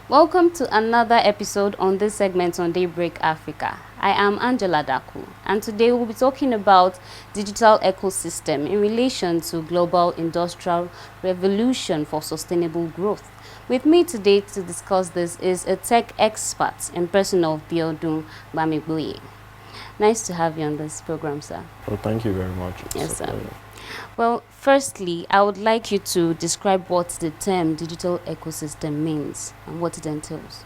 Welcome to another episode on this segment on Daybreak Africa. I am Angela Daku, and today we'll be talking about digital ecosystem in relation to global industrial revolution for sustainable growth. With me today to discuss this is a tech expert in person of Biodun Bamigboye. Nice to have you on this program, sir. Well, thank you very much. Yes, sir. Well, firstly, I would like you to describe what the term digital ecosystem means and what it entails.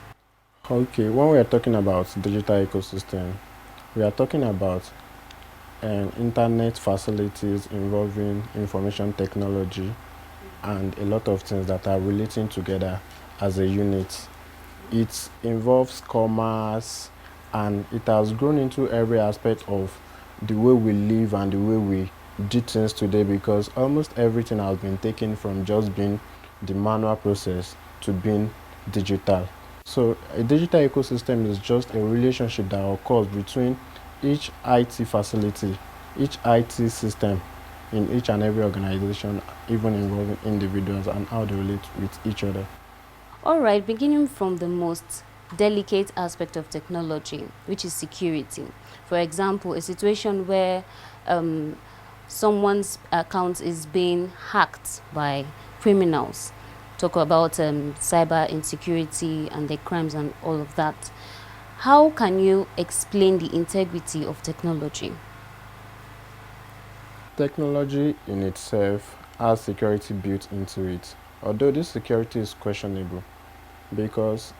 Okay, when we are talking about digital ecosystem, we are talking about internet facilities involving information technology and a lot of things that are relating together as a unit. It involves commerce and it has grown into every aspect of the way we live and the way we do things today, because almost everything has been taken from just being the manual process to being digital. So a digital ecosystem is just a relationship that occurs between each IT facility, each IT system in each and every organization, even involving individuals and how they relate with each other. All right, beginning from the most delicate aspect of technology, which is security. For example, a situation where someone's account is being hacked by criminals. Talk about cyber insecurity and the crimes and all of that. How can you explain the integrity of technology? Technology in itself has security built into it, although this security is questionable because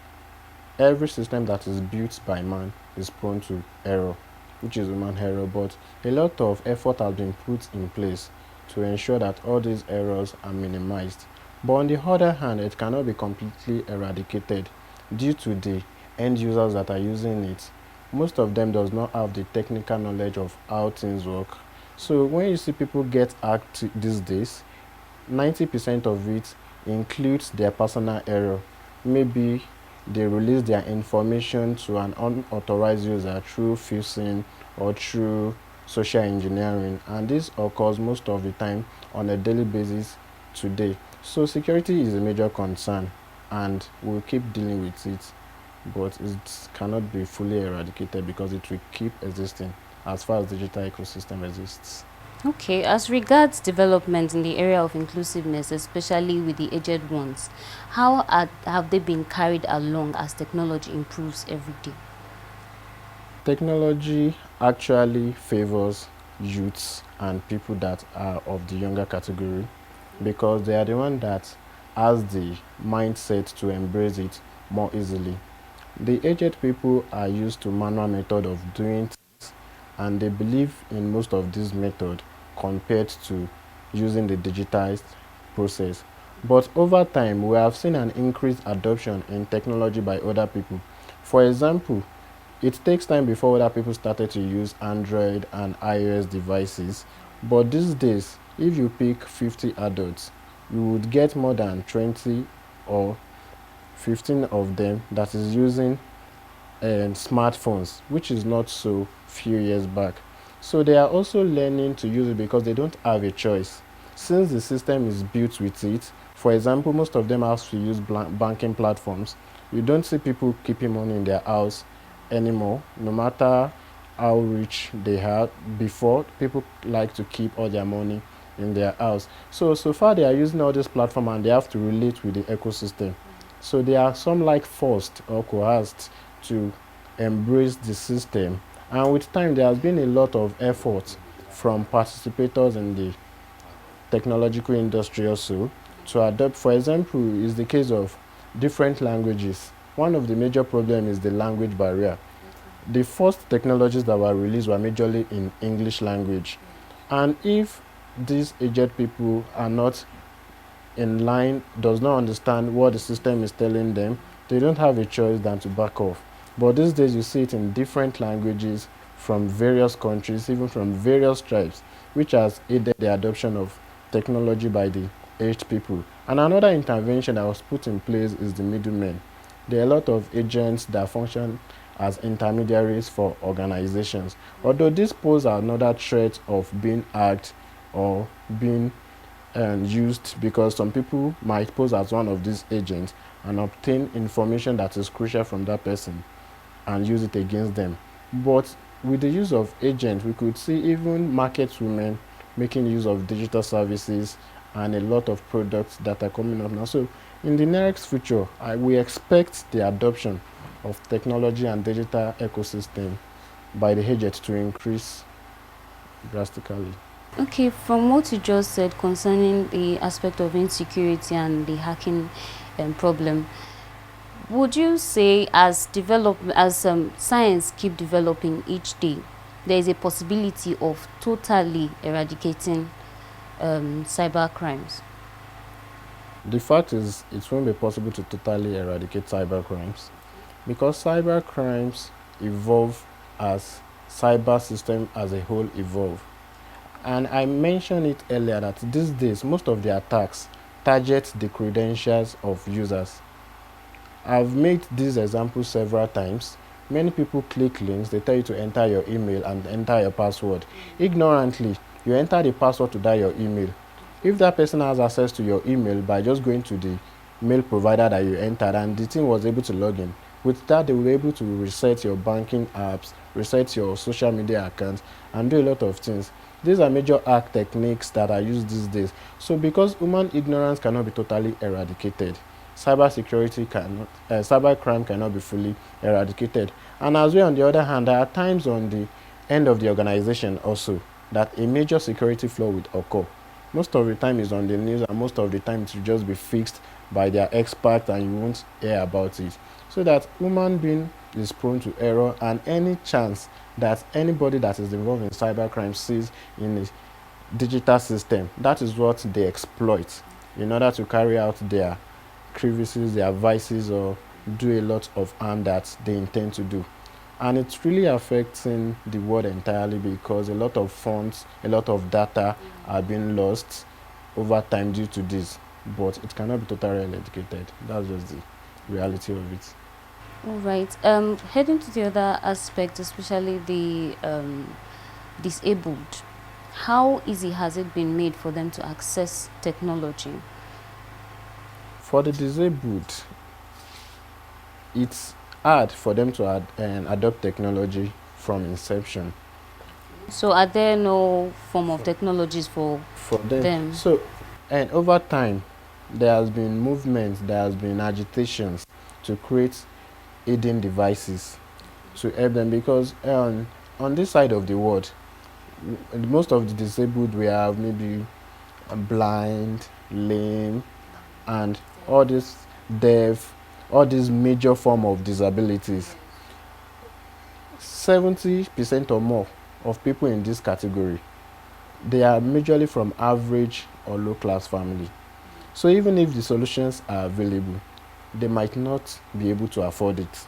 every system that is built by man is prone to error, which is human error, but a lot of effort has been put in place to ensure that all these errors are minimized. But on the other hand, it cannot be completely eradicated due to the end users that are using it. Most of them does not have the technical knowledge of how things work. So when you see people get hacked these days, 90% of it includes their personal error. Maybe they release their information to an unauthorized user through phishing or through social engineering, and this occurs most of the time on a daily basis today. So security is a major concern and we'll keep dealing with it, but it cannot be fully eradicated because it will keep existing as far as digital ecosystem exists. Okay, as regards development in the area of inclusiveness, especially with the aged ones, have they been carried along as technology improves every day? Technology actually favors youths and people that are of the younger category because they are the one that has the mindset to embrace it more easily. The aged people are used to manual method of doing things and they believe in most of this method compared to using the digitized process. But over time, we have seen an increased adoption in technology by other people. For example, it takes time before other people started to use Android and iOS devices, but these days, if you pick 50 adults, you would get more than 20 or 15 of them that is using smartphones, which is not so few years back. So they are also learning to use it because they don't have a choice. Since the system is built with it, for example, most of them have to use banking platforms. You don't see people keeping money in their house anymore, no matter how rich they are. Before, people like to keep all their money in their house. So far they are using all this platform and they have to relate with the ecosystem. So they are some like forced or coerced to embrace the system. And with time, there has been a lot of effort from participators in the technological industry also to adopt. For example, is the case of different languages. One of the major problems is the language barrier. The first technologies that were released were majorly in English language. And if these aged people are not in line, does not understand what the system is telling them, they don't have a choice than to back off. But these days you see it in different languages from various countries, even from various tribes, which has aided the adoption of technology by the aged people. And another intervention that was put in place is the middlemen. There are a lot of agents that function as intermediaries for organizations. Although this poses another threat of being hacked or being used because some people might pose as one of these agents and obtain information that is crucial from that person and use it against them. But with the use of agents, we could see even market women making use of digital services and a lot of products that are coming up now. So in the next future, we expect the adoption of technology and digital ecosystem by the agent to increase drastically. Okay, from what you just said concerning the aspect of insecurity and the hacking problem, would you say as science keep developing each day, there is a possibility of totally eradicating cyber crimes? The fact is, it won't be possible to totally eradicate cyber crimes because cyber crimes evolve as cyber system as a whole evolve. And I mentioned it earlier that these days most of the attacks target the credentials of users. I've made this example several times. Many people click links, they tell you to enter your email and enter your password. Ignorantly, you enter the password to that your email. If that person has access to your email by just going to the mail provider that you entered and the team was able to log in, with that they will be able to reset your banking apps, reset your social media accounts, and do a lot of things. These are major hack techniques that are used these days. So because human ignorance cannot be totally eradicated, cyber crime cannot be fully eradicated. And as well, on the other hand, there are times on the end of the organization also that a major security flaw will occur. Most of the time is on the news and most of the time it will just be fixed by their experts and you won't hear about it. So that human being is prone to error, and any chance that anybody that is involved in cybercrime sees in a digital system, that is what they exploit in order to carry out their crevices, their vices, or do a lot of harm that they intend to do. And it's really affecting the world entirely because a lot of funds, a lot of data are being lost over time due to this. But it cannot be totally eradicated. That's just the reality of it. All right. Heading to the other aspect, especially the disabled, how easy has it been made for them to access technology? For the disabled, it's hard for them to adopt technology from inception. So are there no form of technologies for them? So, and over time, there has been movements, there has been agitations to create aiding devices to help them because on this side of the world, most of the disabled we have maybe blind, lame, and all this deaf, all these major form of disabilities. 70% or more of people in this category, they are majorly from average or low class family. So even if the solutions are available, they might not be able to afford it.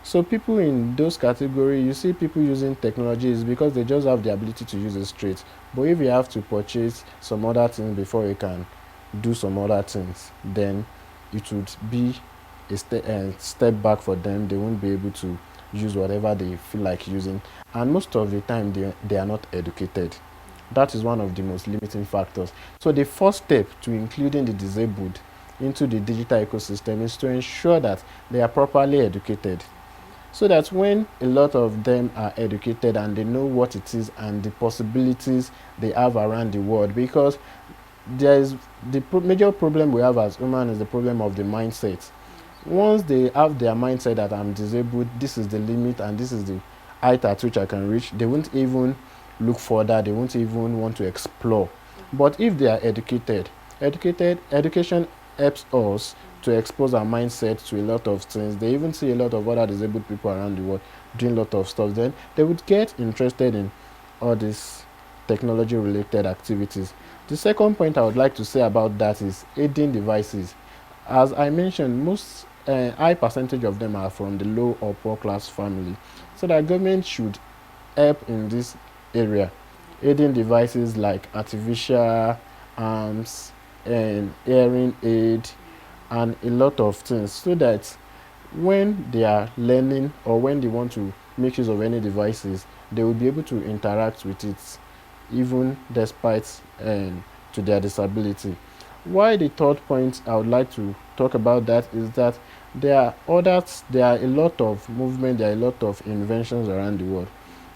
So people in those categories, you see people using technology is because they just have the ability to use it straight. But if you have to purchase some other things before you can do some other things, then it would be a step back for them. They won't be able to use whatever they feel like using. And most of the time, they are not educated. That is one of the most limiting factors. So the first step to including the disabled into the digital ecosystem is to ensure that they are properly educated. So that when a lot of them are educated and they know what it is and the possibilities they have around the world, because there is the major problem we have as humans is the problem of the mindset. Once they have their mindset that I'm disabled, this is the limit and this is the height at which I can reach, they won't even look further, they won't even want to explore. But if they are education helps us to expose our mindset to a lot of things. They even see a lot of other disabled people around the world doing a lot of stuff. Then they would get interested in all these technology related activities. The second point I would like to say about that is aiding devices. As I mentioned, most high percentage of them are from the low or poor class family. So the government should help in this area. Aiding devices like artificial arms and hearing aid and a lot of things, so that when they are learning or when they want to make use of any devices, they will be able to interact with it even despite to their disability. Why the third point I would like to talk about that is that there are a lot of movement, there are a lot of inventions around the world.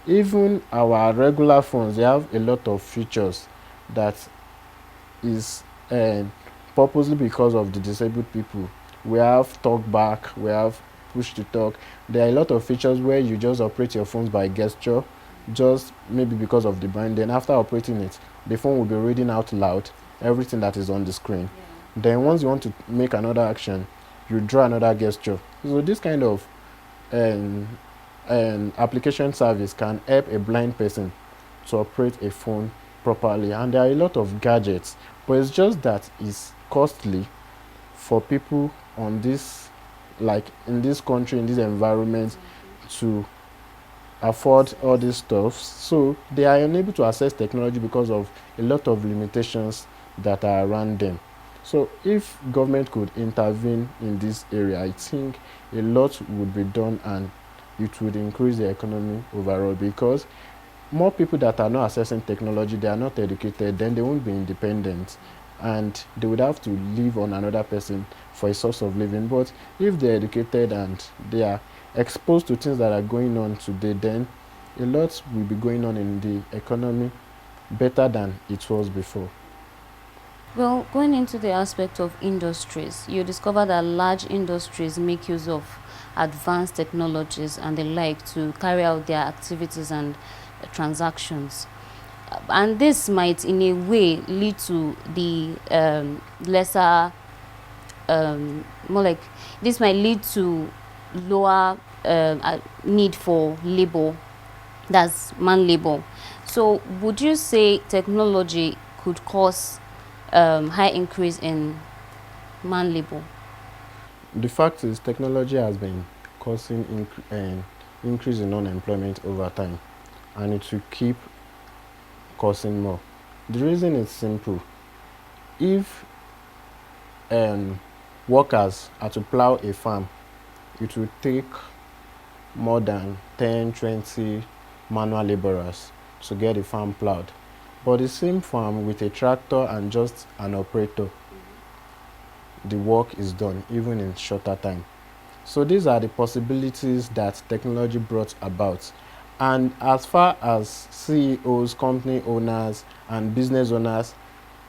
Even our regular phones, they have a lot of features that is purposely because of the disabled people. We have talk back, we have push to talk. There are a lot of features where you just operate your phones by gesture, just maybe because of the brand. Then after operating it, the phone will be reading out loud everything that is on the screen. Then once you want to make another action, you draw another gesture. So this kind of application service can help a blind person to operate a phone properly. And there are a lot of gadgets, but it's just that it's costly for people on this, like in this country, in this environment, to afford all these stuff. So they are unable to access technology because of a lot of limitations that are around them. So if government could intervene in this area, I think a lot would be done and it would increase the economy overall, because more people that are not accessing technology, they are not educated, then they won't be independent and they would have to live on another person for a source of living. But if they're educated and they are exposed to things that are going on today, then a lot will be going on in the economy better than it was before. Well, going into the aspect of industries, you discover that large industries make use of advanced technologies and the like to carry out their activities and transactions. And this might, in a way, lead to the lesser, more like, this might lead to lower need for labor, that's man labor. So would you say technology could cause high increase in man labor? The fact is, technology has been causing increase in unemployment over time, and it will keep causing more. The reason is simple. If workers are to plow a farm, it will take more than 10, 20 manual laborers to get a farm plowed. But the same farm with a tractor and just an operator, the work is done even in shorter time. So these are the possibilities that technology brought about. And as far as CEOs, company owners, and business owners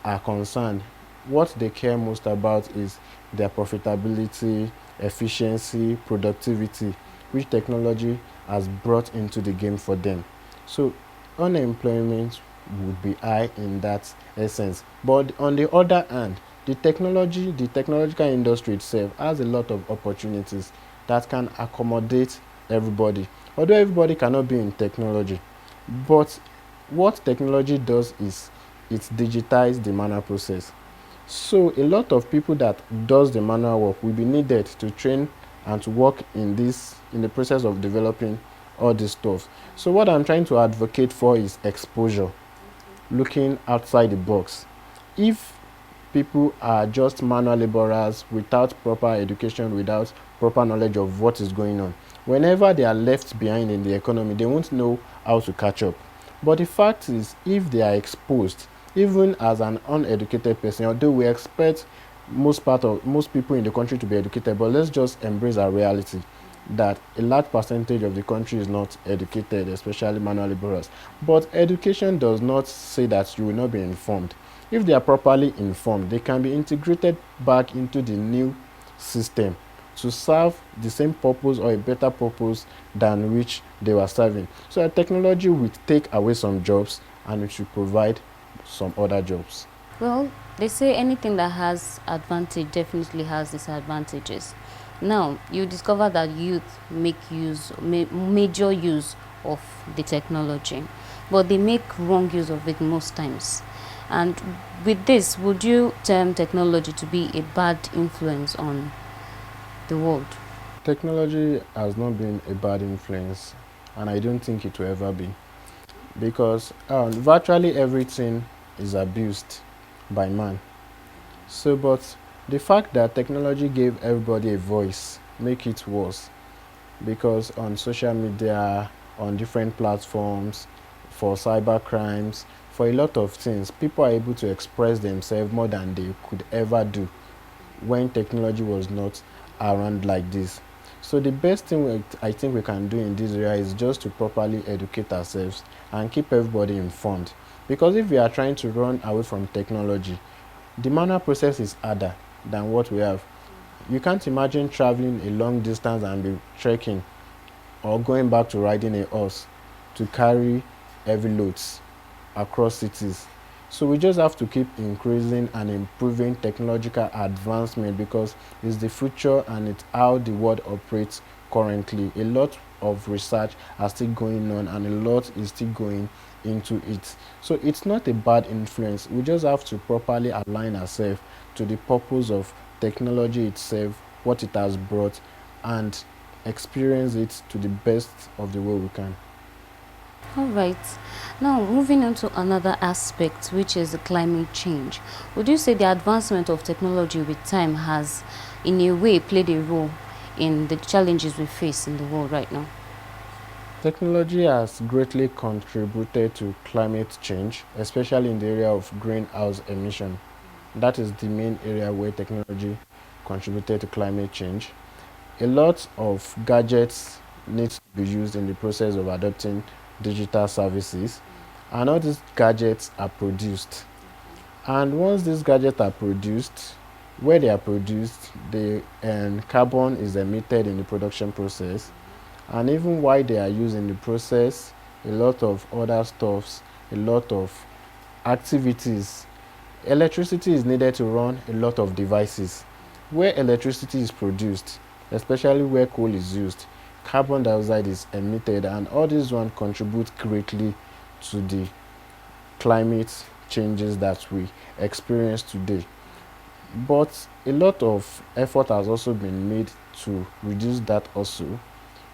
are concerned, what they care most about is their profitability, efficiency, productivity, which technology has brought into the game for them. So unemployment would be high in that essence. But on the other hand, the technological industry itself has a lot of opportunities that can accommodate everybody. Although everybody cannot be in technology, but what technology does is it digitizes the manual process. So a lot of people that does the manual work will be needed to train and to work in the process of developing all this stuff. So what I'm trying to advocate for is exposure, looking outside the box. If people are just manual laborers without proper education, without proper knowledge of what is going on, whenever they are left behind in the economy, they won't know how to catch up. But the fact is, if they are exposed, even as an uneducated person, although we expect most people in the country to be educated, but let's just embrace our reality that a large percentage of the country is not educated, especially manual laborers. But education does not say that you will not be informed. If they are properly informed, they can be integrated back into the new system to serve the same purpose or a better purpose than which they were serving. So technology will take away some jobs and it should provide some other jobs. Well, they say anything that has advantage definitely has disadvantages. Now, you discover that youth make major use of the technology, but they make wrong use of it most times. And with this, would you term technology to be a bad influence on the world? Technology has not been a bad influence, and I don't think it will ever be, because virtually everything is abused by man. So, but the fact that technology gave everybody a voice make it worse, because on social media, on different platforms, for cyber crimes, for a lot of things, people are able to express themselves more than they could ever do when technology was not around like this. So the best thing I think we can do in this area is just to properly educate ourselves and keep everybody informed. Because if we are trying to run away from technology, the manual process is harder than what we have. You can't imagine traveling a long distance and be trekking or going back to riding a horse to carry heavy loads across cities. So we just have to keep increasing and improving technological advancement because it's the future and it's how the world operates currently. A lot of research are still going on and a lot is still going into it. So it's not a bad influence. We just have to properly align ourselves to the purpose of technology itself, what it has brought, and experience it to the best of the way we can. All right. Now, moving on to another aspect, which is the climate change. Would you say the advancement of technology with time has, in a way, played a role in the challenges we face in the world right now? Technology has greatly contributed to climate change, especially in the area of greenhouse emission. That is the main area where technology contributed to climate change. A lot of gadgets need to be used in the process of adopting digital services, and all these gadgets are produced. And once these gadgets are produced, where they are produced, the carbon is emitted in the production process, and even while they are used in the process, a lot of other stuffs, a lot of activities, electricity is needed to run a lot of devices. Where electricity is produced, especially where coal is used, carbon dioxide is emitted, and all these ones contribute greatly to the climate changes that we experience today. But a lot of effort has also been made to reduce that also.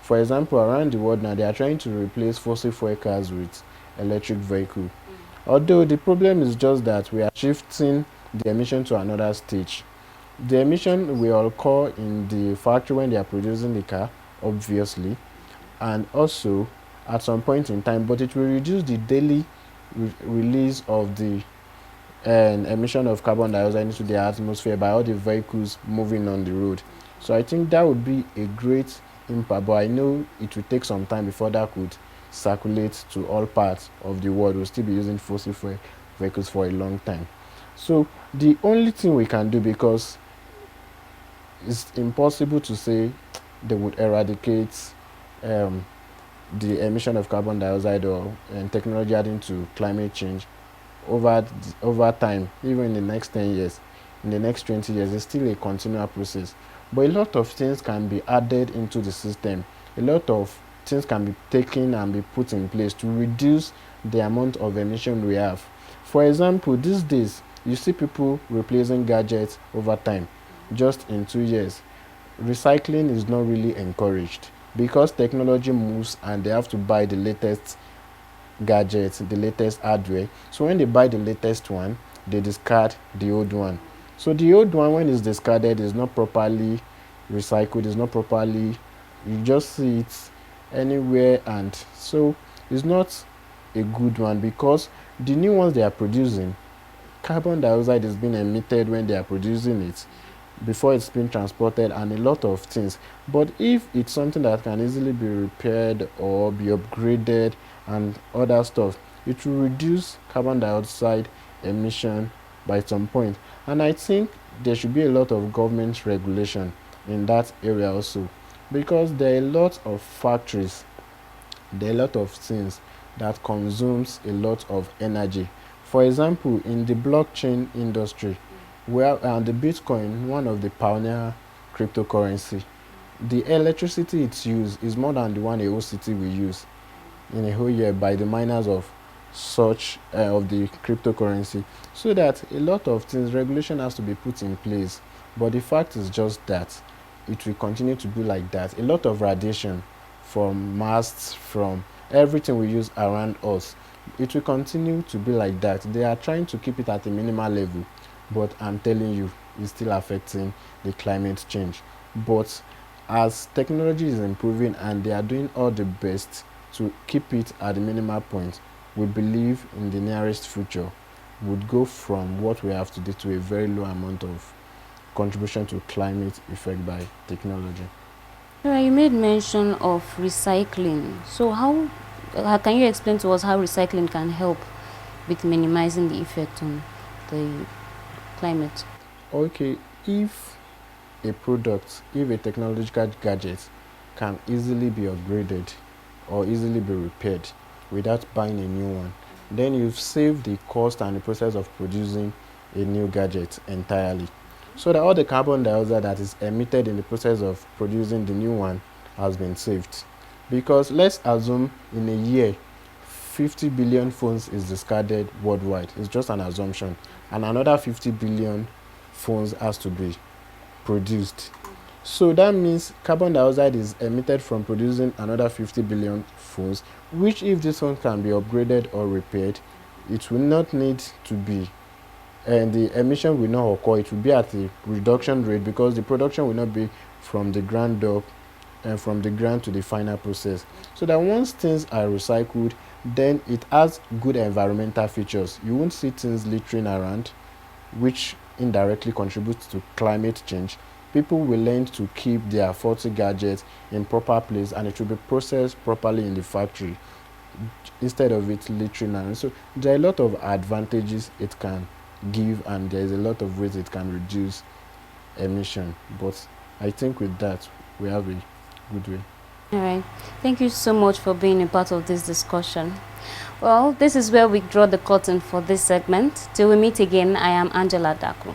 For example, around the world now, they are trying to replace fossil fuel cars with electric vehicle. Although the problem is just that we are shifting the emission to another stage. The emission will occur in the factory when they are producing the car, obviously, and also at some point in time, but it will reduce the daily release of the emission of carbon dioxide into the atmosphere by all the vehicles moving on the road. So I think that would be a great impact, but I know it will take some time before that could circulate to all parts of the world. We'll still be using fossil fuel vehicles for a long time. So the only thing we can do, because it's impossible to say they would eradicate the emission of carbon dioxide or technology adding to climate change over time, even in the next 10 years, in the next 20 years, it's still a continual process. But a lot of things can be added into the system. A lot of things can be taken and be put in place to reduce the amount of emission we have. For example, these days, you see people replacing gadgets over time, just in 2 years. Recycling is not really encouraged because technology moves and they have to buy the latest gadgets, the latest hardware. So when they buy the latest one, they discard the old one. So the old one, when it's discarded, is not properly recycled, is not properly, you just see it anywhere, and so it's not a good one because the new ones they are producing, carbon dioxide is being emitted when they are producing it before it's been transported and a lot of things. But if it's something that can easily be repaired or be upgraded and other stuff, it will reduce carbon dioxide emission by some point. And I think there should be a lot of government regulation in that area also, because there are a lot of factories, there are a lot of things that consumes a lot of energy. For example, in the blockchain industry, where the Bitcoin, one of the pioneer cryptocurrency, the electricity it's used is more than the one a whole city will use in a whole year by the miners of such of the cryptocurrency. So that a lot of things, regulation has to be put in place. But the fact is just that it will continue to be like that. A lot of radiation from masts, from everything we use around us, it will continue to be like that. They are trying to keep it at a minimal level, but I'm telling you, it's still affecting the climate change. But as technology is improving and they are doing all the best to keep it at the minimal point, we believe in the nearest future would go from what we have today to a very low amount of contribution to climate effect by technology. You made mention of recycling. So how can you explain to us how recycling can help with minimizing the effect on the climate? Okay, if if a technological gadget can easily be upgraded or easily be repaired without buying a new one, then you've saved the cost and the process of producing a new gadget entirely. So that all the carbon dioxide that is emitted in the process of producing the new one has been saved. Because let's assume in a year 50 billion phones is discarded worldwide. It's just an assumption. And another 50 billion phones has to be produced. So that means carbon dioxide is emitted from producing another 50 billion phones, which if this one can be upgraded or repaired, it will not need to be, and the emission will not occur. It will be at a reduction rate because the production will not be from the ground up and from the ground to the final process. So that once things are recycled, then it has good environmental features. You won't see things littering around, which indirectly contributes to climate change. People will learn to keep their faulty gadgets in proper place, and it will be processed properly in the factory instead of it littering around. So there are a lot of advantages it can give, and there is a lot of ways it can reduce emission. But I think with that we have a good way. All right. Thank you so much for being a part of this discussion. Well, this is where we draw the curtain for this segment. Till we meet again, I am Angela Daku.